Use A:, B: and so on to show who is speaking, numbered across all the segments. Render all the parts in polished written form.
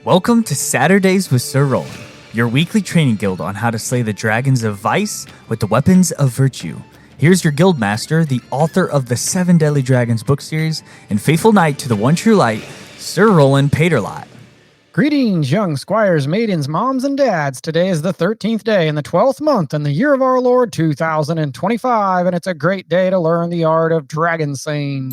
A: Welcome to Saturdays with Sir Rolland, your weekly training guild on how to slay the dragons of vice with the weapons of virtue. Here's your guild master, the author of the 7 Deadly Dragons book series, and faithful knight to the one true light, Sir Rolland Paterlot.
B: Greetings, young squires, maidens, moms, and dads. Today is the 13th day in the 12th month in the year of our Lord 2025, and it's a great day to learn the art of dragon slaying.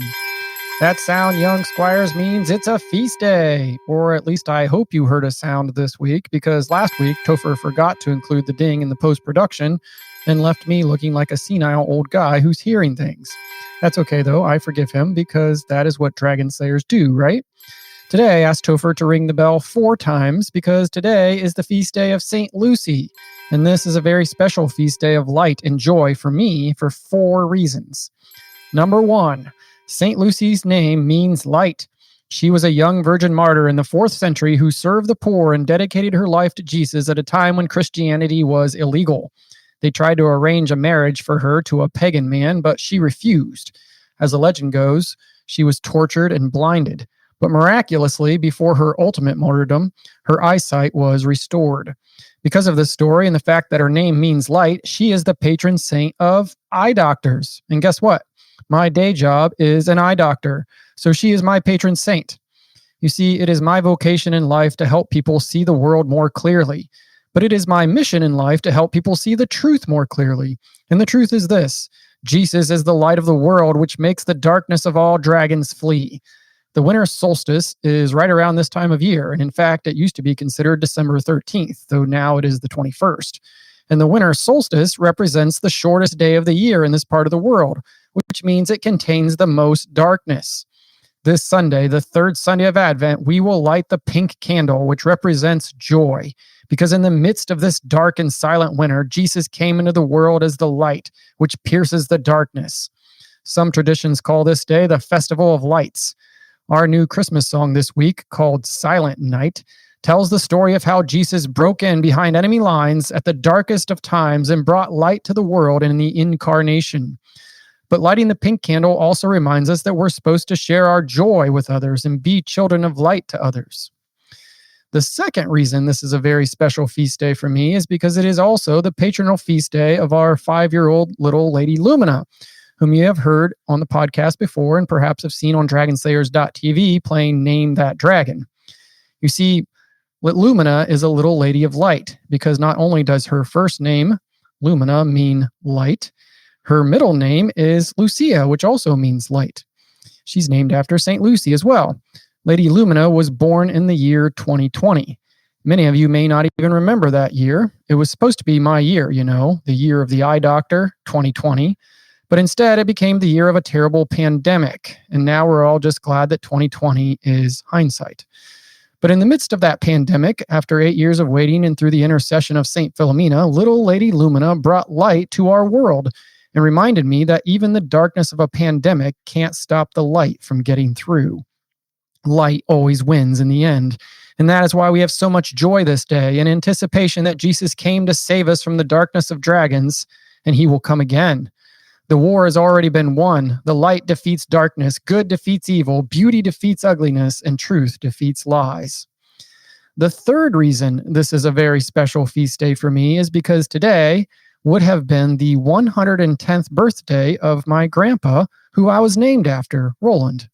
B: That sound, young squires, means it's a feast day, or at least I hope you heard a sound this week, because last week Topher forgot to include the ding in the post-production and left me looking like a senile old guy who's hearing things. That's okay, though. I forgive him, because that is what dragon slayers do, right? Today, I asked Topher to ring the bell 4 times, because today is the feast day of St. Lucy, and this is a very special feast day of light and joy for me for 4 reasons. Number 1, St. Lucy's name means light. She was a young virgin martyr in the 4th century who served the poor and dedicated her life to Jesus at a time when Christianity was illegal. They tried to arrange a marriage for her to a pagan man, but she refused. As the legend goes, she was tortured and blinded. But miraculously, before her ultimate martyrdom, her eyesight was restored. Because of this story and the fact that her name means light, she is the patron saint of eye doctors. And guess what? My day job is an eye doctor, so she is my patron saint. You see, it is my vocation in life to help people see the world more clearly. But it is my mission in life to help people see the truth more clearly. And the truth is this: Jesus is the light of the world, which makes the darkness of all dragons flee. The winter solstice is right around this time of year, and in fact, it used to be considered December 13th, though now it is the 21st. And the winter solstice represents the shortest day of the year in this part of the world, which means it contains the most darkness. This Sunday, the 3rd Sunday of Advent, we will light the pink candle, which represents joy, because in the midst of this dark and silent winter, Jesus came into the world as the light, which pierces the darkness. Some traditions call this day the Festival of Lights. Our new Christmas song this week, called Silent Night, tells the story of how Jesus broke in behind enemy lines at the darkest of times and brought light to the world in the incarnation. But lighting the pink candle also reminds us that we're supposed to share our joy with others and be children of light to others. The second reason this is a very special feast day for me is because it is also the patronal feast day of our 5-year-old little lady Lumena, whom you have heard on the podcast before and perhaps have seen on dragonslayers.tv playing Name That Dragon. You see, Lumena is a little lady of light, because not only does her first name, Lumena, mean light, her middle name is Lucia, which also means light. She's named after St. Lucy as well. Lady Lumena was born in the year 2020. Many of you may not even remember that year. It was supposed to be my year, the year of the eye doctor, 2020. But instead, it became the year of a terrible pandemic. And now we're all just glad that 2020 is hindsight. But in the midst of that pandemic, after 8 years of waiting and through the intercession of St. Philomena, little Lady Lumena brought light to our world and reminded me that even the darkness of a pandemic can't stop the light from getting through. Light always wins in the end. And that is why we have so much joy this day, in anticipation that Jesus came to save us from the darkness of dragons, and he will come again. The war has already been won. The light defeats darkness, good defeats evil, beauty defeats ugliness, and truth defeats lies. The third reason this is a very special feast day for me is because today would have been the 110th birthday of my grandpa, who I was named after, Rolland.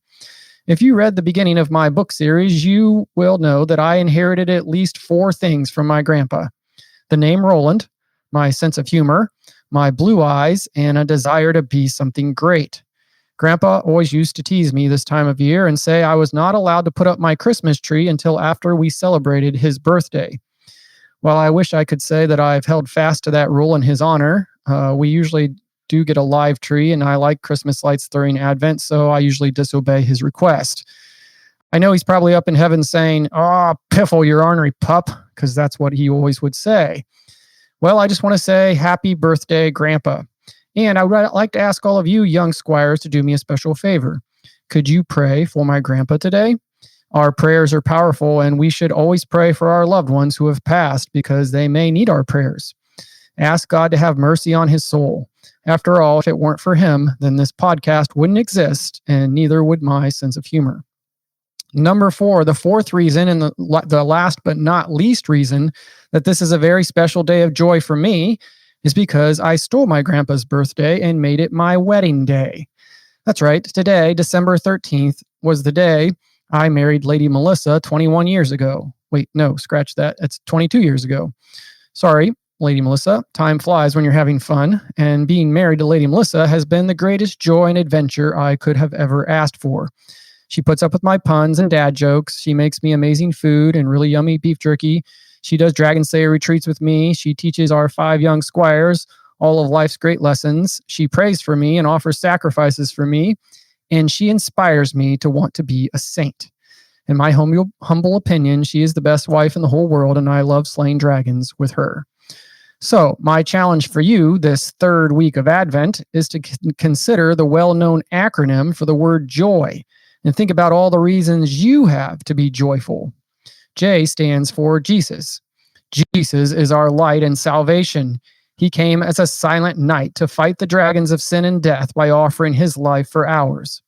B: If you read the beginning of my book series, you will know that I inherited at least 4 things from my grandpa: the name Rolland, my sense of humor, my blue eyes, and a desire to be something great. Grandpa always used to tease me this time of year and say I was not allowed to put up my Christmas tree until after we celebrated his birthday. While I wish I could say that I've held fast to that rule in his honor, we usually do get a live tree, and I like Christmas lights during Advent, so I usually disobey his request. I know he's probably up in heaven saying, piffle your ornery pup, because that's what he always would say. Well, I just want to say happy birthday, Grandpa. And I would like to ask all of you young squires to do me a special favor. Could you pray for my grandpa today? Our prayers are powerful, and we should always pray for our loved ones who have passed, because they may need our prayers. Ask God to have mercy on his soul. After all, if it weren't for him, then this podcast wouldn't exist, and neither would my sense of humor. Number 4, the fourth reason, and the last but not least reason that this is a very special day of joy for me is because I stole my grandpa's birthday and made it my wedding day. That's right. Today, December 13th, was the day I married Lady Melissa 21 years ago. Wait, no, scratch that. It's 22 years ago. Sorry, Lady Melissa. Time flies when you're having fun, and being married to Lady Melissa has been the greatest joy and adventure I could have ever asked for. She puts up with my puns and dad jokes. She makes me amazing food and really yummy beef jerky. She does Dragon Slayer retreats with me. She teaches our 5 young squires all of life's great lessons. She prays for me and offers sacrifices for me. And she inspires me to want to be a saint. In my humble opinion, she is the best wife in the whole world, and I love slaying dragons with her. So my challenge for you this third week of Advent is to consider the well-known acronym for the word joy and think about all the reasons you have to be joyful. J stands for Jesus. Jesus is our light and salvation. He came as a silent knight to fight the dragons of sin and death by offering his life for ours.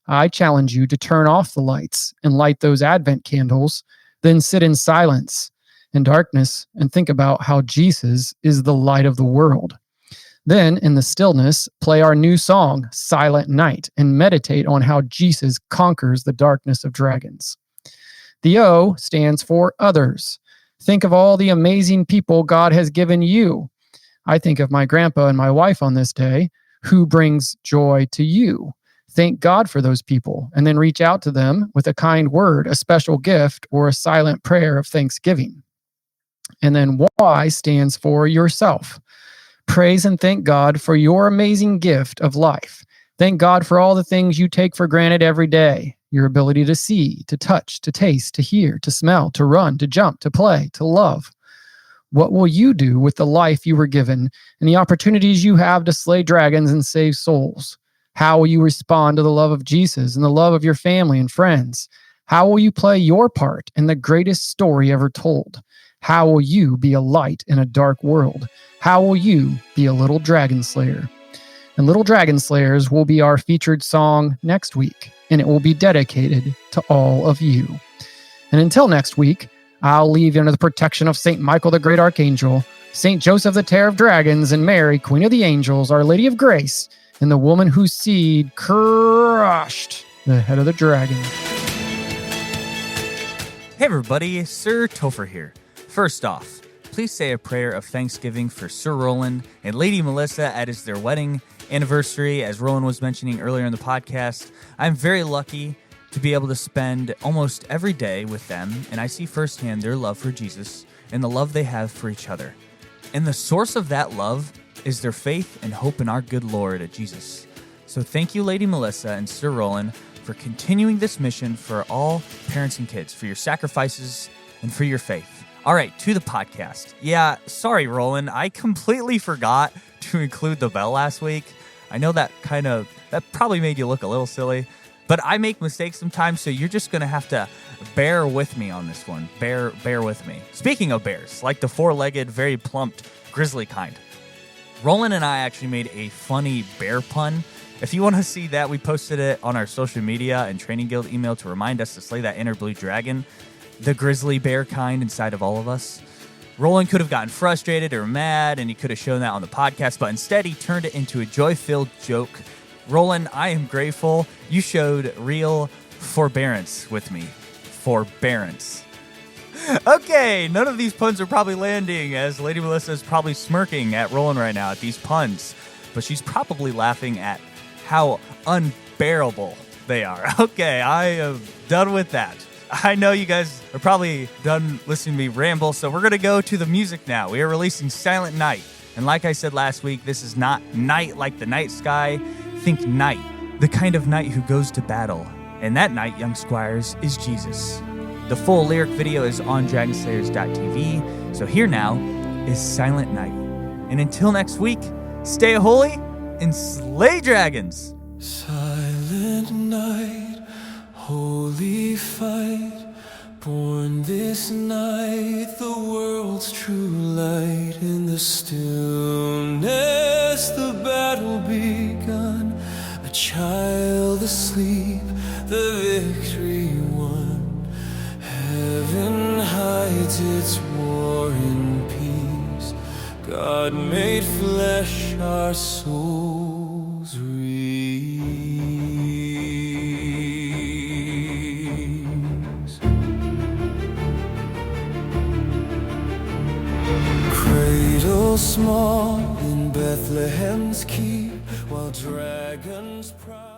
B: I challenge you to turn off the lights and light those Advent candles, then sit in silence and darkness and think about how Jesus is the light of the world. Then, in the stillness, play our new song, Silent Night, and meditate on how Jesus conquers the darkness of dragons. The O stands for others. Think of all the amazing people God has given you. I think of my grandpa and my wife on this day, who brings joy to you. Thank God for those people, and then reach out to them with a kind word, a special gift, or a silent prayer of thanksgiving. And then Y stands for yourself. Praise and thank God for your amazing gift of life. Thank God for all the things you take for granted every day. Your ability to see, to touch, to taste, to hear, to smell, to run, to jump, to play, to love. What will you do with the life you were given and the opportunities you have to slay dragons and save souls? How will you respond to the love of Jesus and the love of your family and friends? How will you play your part in the greatest story ever told? How will you be a light in a dark world? How will you be a little dragon slayer? And Little Dragon Slayers will be our featured song next week, and it will be dedicated to all of you. And until next week, I'll leave you under the protection of St. Michael the Great Archangel, St. Joseph the Terror of Dragons, and Mary, Queen of the Angels, Our Lady of Grace, and the woman whose seed crushed the head of the dragon.
A: Hey everybody, Sir Topher here. First off, please say a prayer of thanksgiving for Sir Rolland and Lady Melissa as their wedding anniversary. As Rolland was mentioning earlier in the podcast, I'm very lucky to be able to spend almost every day with them, and I see firsthand their love for Jesus and the love they have for each other. And the source of that love is their faith and hope in our good Lord, Jesus. So thank you, Lady Melissa and Sir Rolland, for continuing this mission for all parents and kids, for your sacrifices and for your faith. All right, to the podcast. Yeah, sorry, Rolland. I completely forgot to include the bell last week. I know that probably made you look a little silly, but I make mistakes sometimes, so you're just going to have to bear with me on this one. Bear with me. Speaking of bears, like the four-legged, very plumped, grizzly kind, Rolland and I actually made a funny bear pun. If you want to see that, we posted it on our social media and Training Guild email to remind us to slay that inner blue dragon, the grizzly bear kind inside of all of us. Rolland could have gotten frustrated or mad, and he could have shown that on the podcast, but instead he turned it into a joy-filled joke. Rolland, I am grateful you showed real forbearance with me. Forbearance. Okay, none of these puns are probably landing, as Lady Melissa is probably smirking at Rolland right now at these puns, but she's probably laughing at how unbearable they are. Okay, I am done with that. I know you guys are probably done listening to me ramble, so we're going to go to the music now. We are releasing Silent Night. And like I said last week, this is not night like the night sky. Think night, the kind of knight who goes to battle. And that knight, young squires, is Jesus. The full lyric video is on dragonslayers.tv. So here now is Silent Night. And until next week, stay holy and slay dragons.
C: Silent night, holy fight, born this night, the world's true light. In the stillness, the battle begun, a child asleep, the victory won. hides its war in peace. God made flesh our souls release. Cradle small in Bethlehem's keep, while dragons proud.